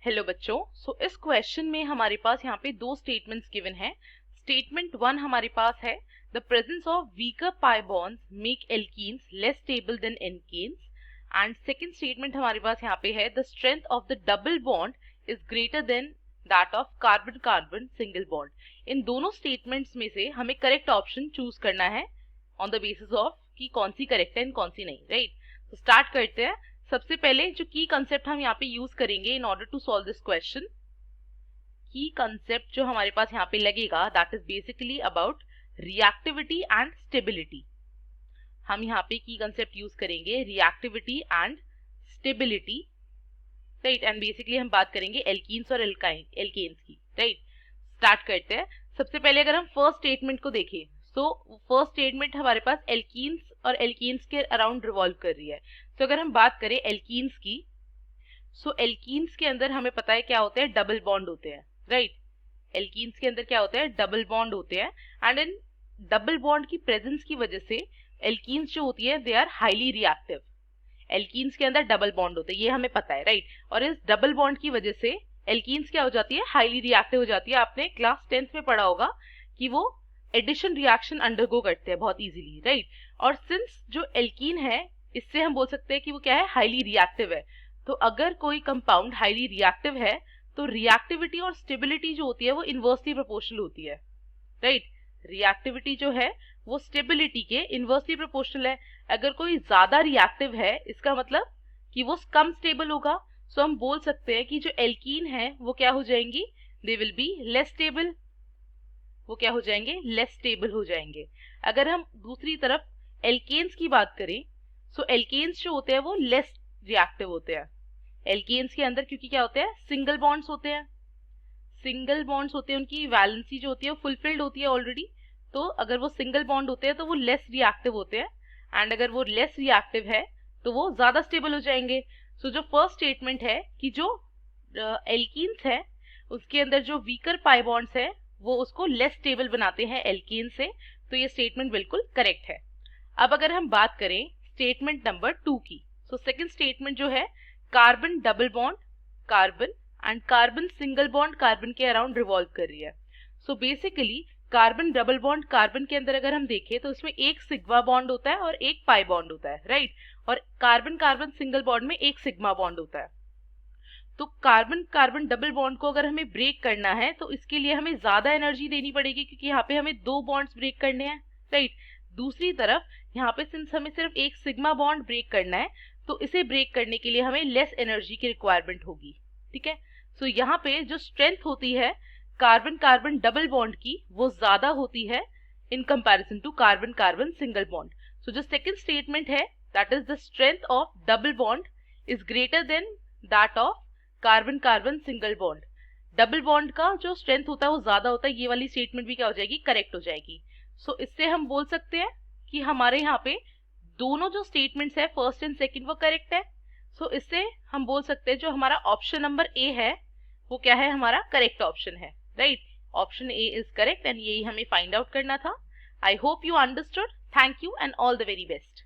Hello बच्चों, इस question में हमारे पास यहाँ पे दो स्टेटमेंट्स गिवन है। स्टेटमेंट 1 हमारे पास है the presence of weaker pi bonds make alkenes less stable than alkanes, and second statement हमारे पास यहाँ पे है the strength of the double bond is greater than that of carbon carbon single bond. इन दोनों स्टेटमेंट्स में से हमें करेक्ट ऑप्शन चूज करना है ऑन द बेसिस ऑफ कि कौन सी करेक्ट है एंड कौन सी नहीं, राइट। तो स्टार्ट करते हैं। सबसे पहले जो की कंसेप्ट हम यहाँ पे यूज करेंगे in order to solve this question, की कंसेप्ट जो हमारे पास यहाँ पे लगेगा that is basically about reactivity and stability. हम यहाँ पे की कंसेप्ट यूज करेंगे reactivity and stability, right. And basically हम बात करेंगे एल्कीन्स और एल्केन्स की, राइट। स्टार्ट करते हैं। सबसे पहले अगर हम फर्स्ट स्टेटमेंट को देखें, फर्स्ट स्टेटमेंट हमारे पास एल्कीन्स और एल्केन्स के अराउंड रिवॉल्व कर रही है। तो अगर हम बात करें एल्कीन्स की, एल्कीन्स के अंदर हमें पता है क्या होते हैं, डबल बॉन्ड होते हैं, राइट। एल्कीन्स के अंदर क्या होते हैं, डबल बॉन्ड होते हैं। एंड इन डबल बॉन्ड की प्रेजेंस की वजह से एल्कीन्स जो होती है they are highly reactive. Alkenes के अंदर डबल बॉन्ड होते हैं, ये हमें पता है, राइट। और इस डबल बॉन्ड की वजह से एल्कीन्स क्या हो जाती है, हाईली रिएक्टिव हो जाती है। आपने क्लास 10th में पढ़ा होगा कि वो एडिशन रिएक्शन अंडरगो करते हैं बहुत इजीली, राइट। और सिंस जो एल्कीन है इससे हम बोल सकते हैं कि वो क्या है, हाईली रिएक्टिव है। तो अगर कोई कंपाउंड हाईली रिएक्टिव है तो रिएक्टिविटी और स्टेबिलिटी जो होती है वो इनवर्सली प्रोपोर्शनल होती है, राइट। रिएक्टिविटी जो है वो स्टेबिलिटी के इनवर्सली प्रोपोर्शनल है। अगर कोई ज्यादा रिएक्टिव है इसका मतलब कि वो कम स्टेबल होगा। सो हम बोल सकते हैं कि जो एल्कीन है वो क्या हो जाएंगी, they will be less stable. वो क्या हो जाएंगे, लेस स्टेबल हो जाएंगे। अगर हम दूसरी तरफ एल्केन्स की बात करें, एल्केन्स जो होते हैं वो लेस रिएक्टिव होते हैं। एल्केन्स के अंदर क्योंकि क्या होते हैं, सिंगल बॉन्ड्स होते हैं। सिंगल बॉन्ड्स होते हैं, उनकी वैलेंसी जो होती है फुलफिल्ड होती है ऑलरेडी। तो अगर वो सिंगल बॉन्ड होते हैं तो वो लेस रिएक्टिव होते हैं। एंड अगर वो लेस रिएक्टिव है तो वो ज्यादा स्टेबल हो जाएंगे। जो फर्स्ट स्टेटमेंट है कि जो एल्कीन्स है उसके अंदर जो वीकर पाई बॉन्ड्स है वो उसको लेस स्टेबल बनाते हैं एल्कीन से। तो ये स्टेटमेंट बिल्कुल करेक्ट है। अब अगर हम बात करें स्टेटमेंट नंबर 2 की, सेकंड स्टेटमेंट जो है carbon double bond carbon and carbon single bond carbon के अराउंड रिवॉल्व कर रही है। Basically carbon double bond carbon के अंदर अगर हम देखें तो इसमें एक सिग्मा बॉन्ड होता है और एक पाई बॉन्ड होता है, राइट। और कार्बन कार्बन सिंगल बॉन्ड में एक सिग्मा बॉन्ड होता है। तो कार्बन कार्बन डबल बॉन्ड को अगर हमें ब्रेक करना है तो इसके लिए हमें ज्यादा एनर्जी देनी पड़ेगी क्योंकि यहाँ पे हमें दो बॉन्ड्स ब्रेक करने हैं, राइट। दूसरी तरफ यहाँ पे सिंस हमें सिर्फ एक सिग्मा बॉन्ड ब्रेक करना है तो इसे ब्रेक करने के लिए हमें लेस एनर्जी की रिक्वायरमेंट होगी, ठीक है। यहाँ पे जो स्ट्रेंथ होती है कार्बन कार्बन डबल बॉन्ड की वो ज्यादा होती है in comparison to carbon carbon single bond. जो सेकंड स्टेटमेंट है that is the strength of double bond is greater than that of carbon carbon single bond. Double bond का जो strength होता है वो ज्यादा होता है। ये वाली स्टेटमेंट भी क्या हो जाएगी, करेक्ट हो जाएगी। इससे हम बोल सकते हैं कि हमारे यहाँ पे दोनों जो स्टेटमेंट्स है फर्स्ट एंड सेकंड वो करेक्ट है। इससे हम बोल सकते हैं जो हमारा ऑप्शन नंबर ए है वो क्या है, हमारा करेक्ट ऑप्शन है, right. Option A is correct and यही हमें फाइंड आउट करना था। I hope you understood. Thank you and all the very best.